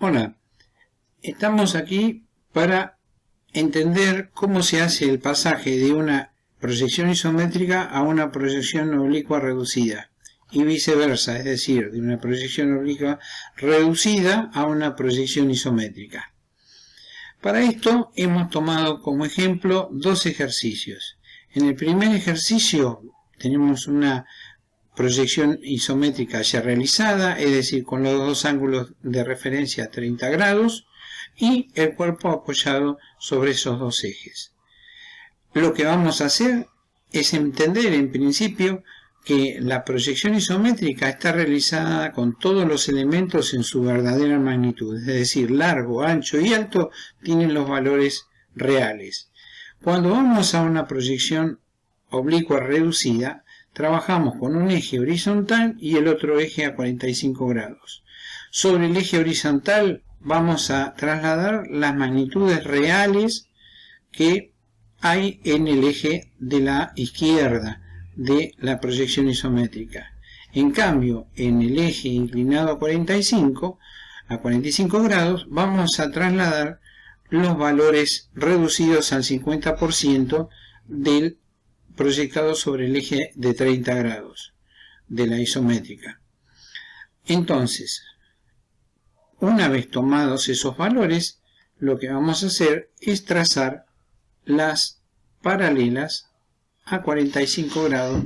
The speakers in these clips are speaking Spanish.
Hola, estamos aquí para entender cómo se hace el pasaje de una proyección isométrica a una proyección oblicua reducida y viceversa, es decir, de una proyección oblicua reducida a una proyección isométrica. Para esto hemos tomado como ejemplo dos ejercicios. En el primer ejercicio tenemos una proyección isométrica ya realizada, es decir, con los dos ángulos de referencia a 30 grados y el cuerpo apoyado sobre esos dos ejes. Lo que vamos a hacer es entender en principio que la proyección isométrica está realizada con todos los elementos en su verdadera magnitud, es decir, largo, ancho y alto tienen los valores reales. Cuando vamos a una proyección oblicua reducida, trabajamos con un eje horizontal y el otro eje a 45 grados. Sobre el eje horizontal vamos a trasladar las magnitudes reales que hay en el eje de la izquierda de la proyección isométrica. En cambio, en el eje inclinado a 45 grados vamos a trasladar los valores reducidos al 50% del proyectado sobre el eje de 30 grados de la isométrica. Entonces, una vez tomados esos valores, lo que vamos a hacer es trazar las paralelas a 45 grados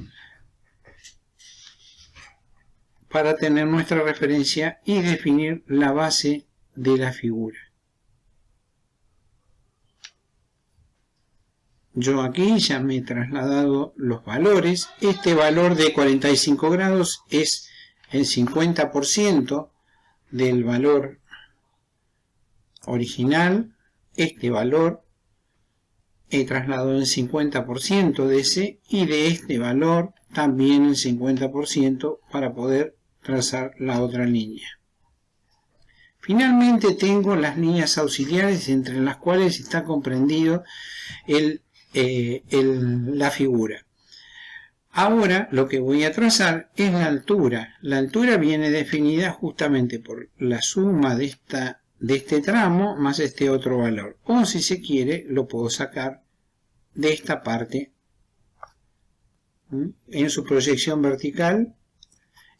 para tener nuestra referencia y definir la base de la figura. Yo aquí ya me he trasladado los valores. Este valor de 45 grados es el 50% del valor original. Este valor he trasladado el 50% de ese y de este valor también el 50% para poder trazar la otra línea. Finalmente tengo las líneas auxiliares entre las cuales está comprendido la figura. Ahora lo que voy a trazar es la altura. La altura viene definida justamente por la suma de este tramo más este otro valor. O si se quiere, lo puedo sacar de esta parte. En su proyección vertical,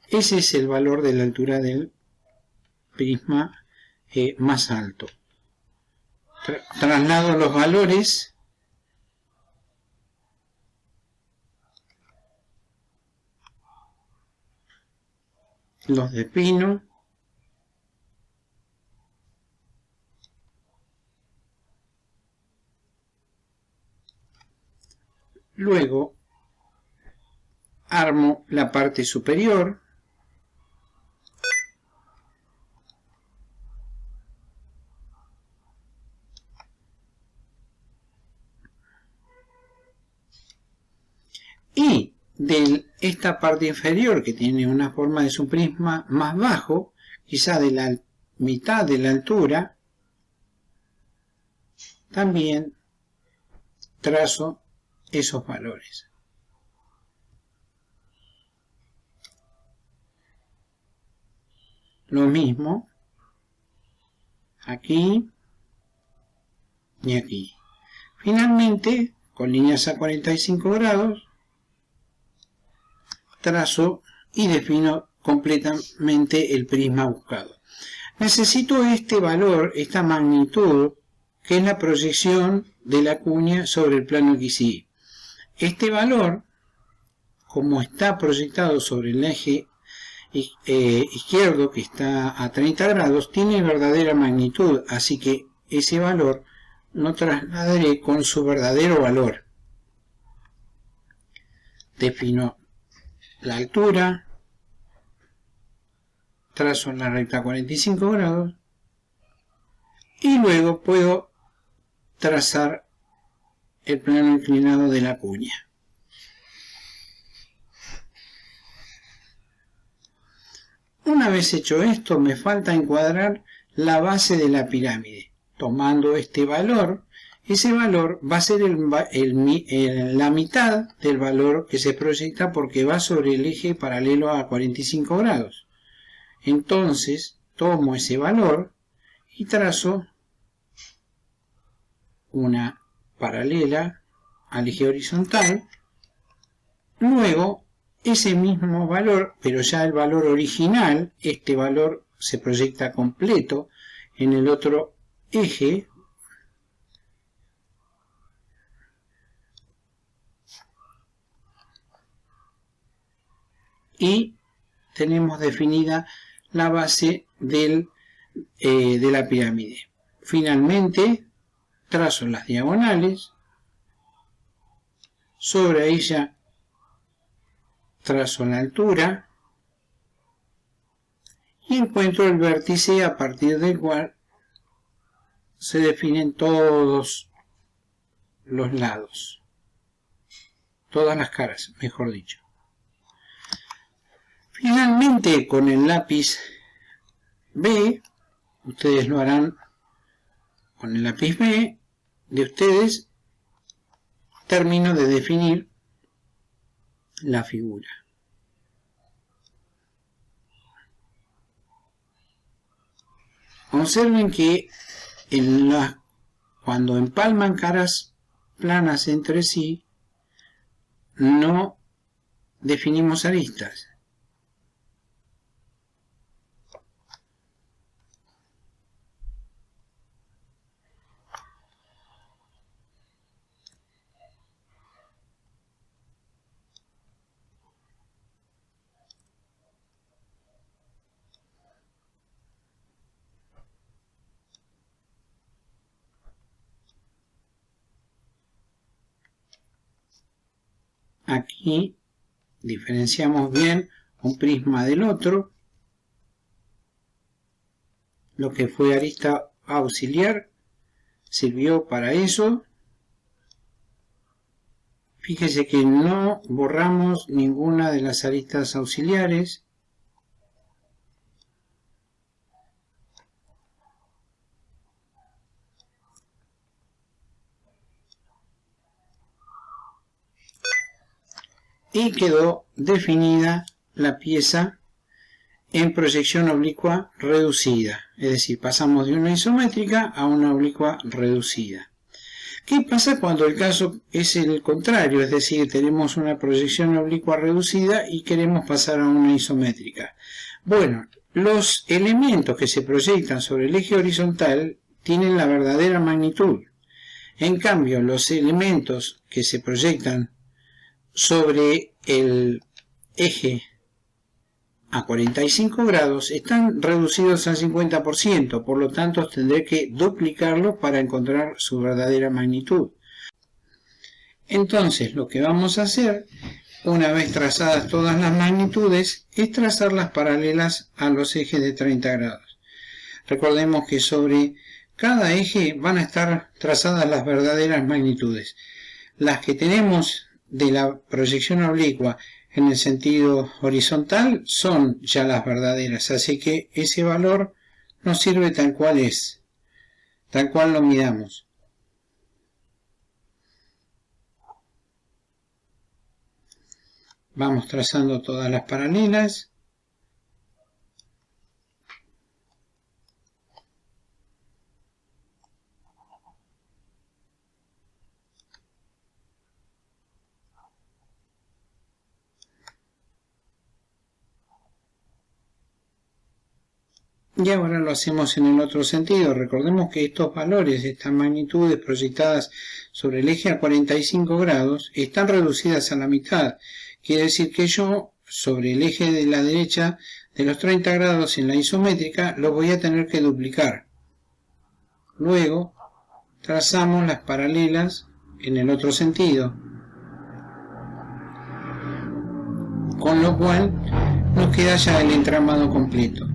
ese es el valor de la altura del prisma más alto. Traslado los valores los defino, luego armo la parte superior, y de esta parte inferior que tiene una forma de su prisma más bajo, quizá de la mitad de la altura, también trazo esos valores. Lo mismo aquí y aquí. Finalmente, con líneas a 45 grados, trazo y defino completamente el prisma buscado. Necesito este valor, esta magnitud, que es la proyección de la cuña sobre el plano XY. Este valor, como está proyectado sobre el eje izquierdo, que está a 30 grados, tiene verdadera magnitud, así que ese valor lo trasladaré con su verdadero valor. Defino la altura, trazo la recta a 45 grados y luego puedo trazar el plano inclinado de la cuña. Una vez hecho esto, me falta encuadrar la base de la pirámide. Tomando este valor, ese valor va a ser la mitad del valor que se proyecta porque va sobre el eje paralelo a 45 grados. Entonces, tomo ese valor y trazo una paralela al eje horizontal. Luego ese mismo valor, pero ya el valor original, este valor se proyecta completo en el otro eje, y tenemos definida la base de la pirámide. Finalmente trazo las diagonales, sobre ella trazo la altura y encuentro el vértice a partir del cual se definen todos los lados, todas las caras, mejor dicho. Finalmente, con el lápiz B, ustedes lo harán con el lápiz B de ustedes, termino de definir la figura. Observen que cuando empalman caras planas entre sí, no definimos aristas. Aquí diferenciamos bien un prisma del otro. Lo que fue arista auxiliar sirvió para eso. Fíjese que no borramos ninguna de las aristas auxiliares. Y quedó definida la pieza en proyección oblicua reducida. Es decir, pasamos de una isométrica a una oblicua reducida. ¿Qué pasa cuando el caso es el contrario? Es decir, tenemos una proyección oblicua reducida y queremos pasar a una isométrica. Bueno, los elementos que se proyectan sobre el eje horizontal tienen la verdadera magnitud. En cambio, los elementos que se proyectan sobre el eje a 45 grados están reducidos al 50%, por lo tanto tendré que duplicarlos para encontrar su verdadera magnitud. Entonces lo que vamos a hacer, una vez trazadas todas las magnitudes, es trazar las paralelas a los ejes de 30 grados. Recordemos que sobre cada eje van a estar trazadas las verdaderas magnitudes. Las que tenemos de la proyección oblicua en el sentido horizontal son ya las verdaderas, así que ese valor nos sirve tal cual es, tal cual lo midamos. Vamos trazando todas las paralelas. Y ahora lo hacemos en el otro sentido. Recordemos que estos valores, estas magnitudes proyectadas sobre el eje a 45 grados, están reducidas a la mitad. Quiere decir que yo, sobre el eje de la derecha de los 30 grados en la isométrica, lo voy a tener que duplicar. Luego, trazamos las paralelas en el otro sentido. Con lo cual, nos queda ya el entramado completo.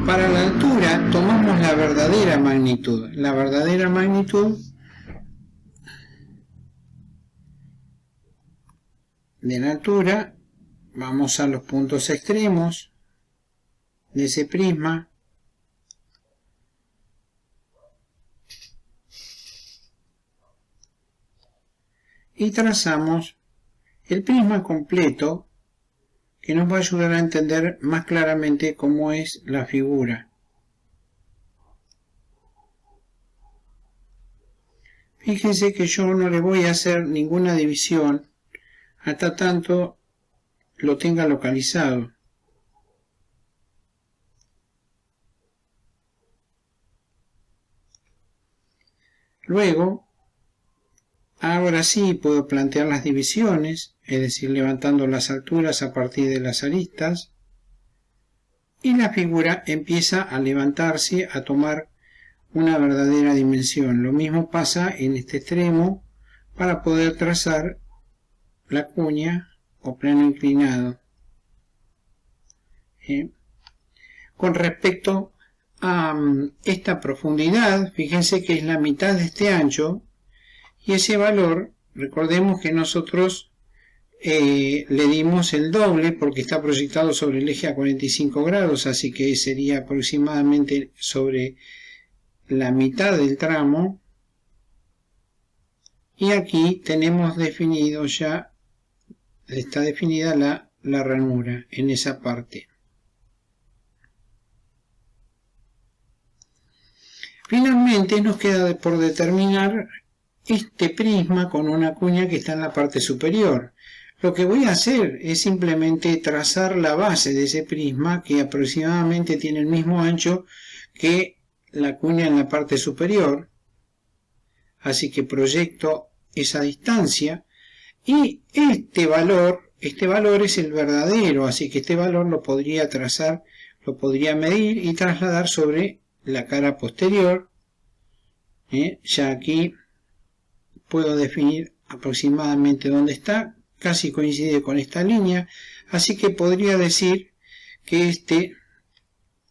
Para la altura tomamos la verdadera magnitud. La verdadera magnitud de la altura, vamos a los puntos extremos de ese prisma. Y trazamos el prisma completo, que nos va a ayudar a entender más claramente cómo es la figura. Fíjense que yo no le voy a hacer ninguna división hasta tanto lo tenga localizado. Luego, ahora sí puedo plantear las divisiones, es decir, levantando las alturas a partir de las aristas, y la figura empieza a levantarse, a tomar una verdadera dimensión. Lo mismo pasa en este extremo para poder trazar la cuña o plano inclinado. Con respecto a esta profundidad, fíjense que es la mitad de este ancho, y ese valor, recordemos que nosotros le dimos el doble porque está proyectado sobre el eje a 45 grados, así que sería aproximadamente sobre la mitad del tramo. Y aquí tenemos definido ya, está definida la ranura en esa parte. Finalmente nos queda por determinar este prisma con una cuña que está en la parte superior. Lo que voy a hacer es simplemente trazar la base de ese prisma, que aproximadamente tiene el mismo ancho que la cuña en la parte superior. Así que proyecto esa distancia y este valor es el verdadero, así que este valor lo podría trazar, lo podría medir y trasladar sobre la cara posterior. Ya aquí puedo definir aproximadamente dónde está, casi coincide con esta línea, así que podría decir que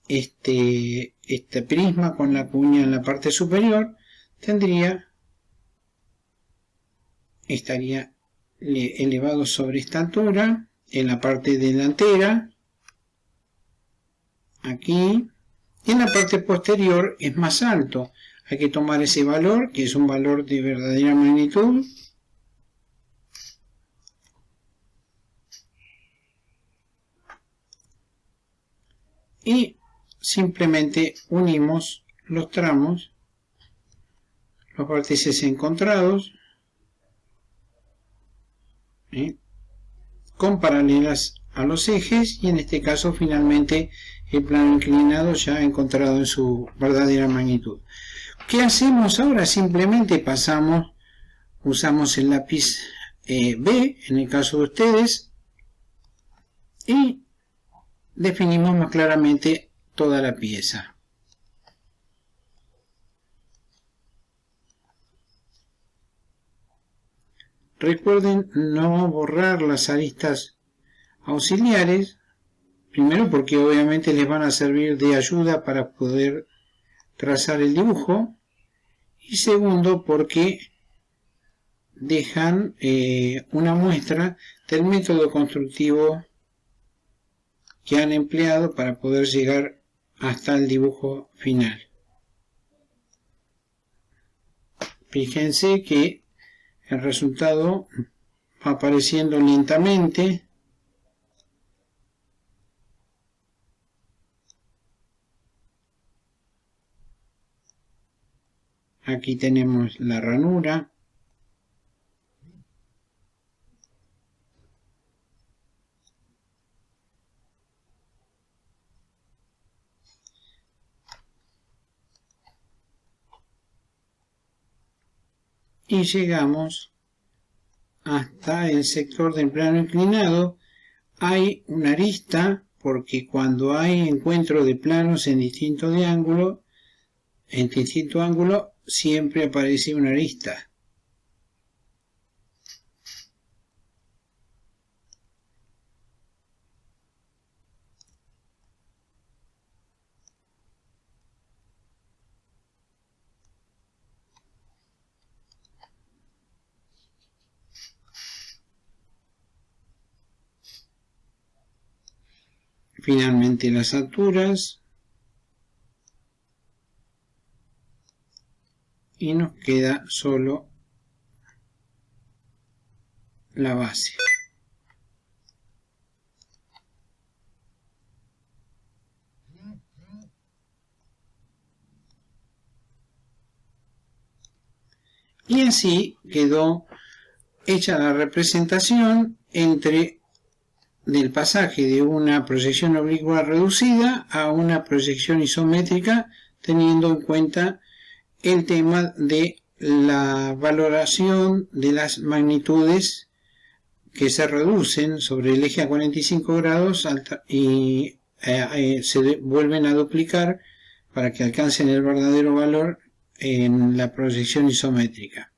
este prisma con la cuña en la parte superior estaría elevado sobre esta altura, en la parte delantera, aquí, y en la parte posterior es más alto. Hay que tomar ese valor, que es un valor de verdadera magnitud, y simplemente unimos los tramos, los vértices encontrados, con paralelas a los ejes, y en este caso finalmente el plano inclinado ya encontrado en su verdadera magnitud. ¿Qué hacemos ahora? Simplemente usamos el lápiz B en el caso de ustedes y definimos más claramente toda la pieza. Recuerden no borrar las aristas auxiliares, primero porque obviamente les van a servir de ayuda para poder trazar el dibujo, y segundo porque dejan una muestra del método constructivo que han empleado para poder llegar hasta el dibujo final. Fíjense que el resultado va apareciendo lentamente. Aquí tenemos la ranura. Y llegamos hasta el sector del plano inclinado. Hay una arista porque cuando hay encuentro de planos en distinto ángulo siempre aparece una arista. Finalmente las alturas, y nos queda solo la base. Y así quedó hecha la representación del pasaje de una proyección oblicua reducida a una proyección isométrica, teniendo en cuenta el tema de la valoración de las magnitudes que se reducen sobre el eje a 45 grados y se vuelven a duplicar para que alcancen el verdadero valor en la proyección isométrica.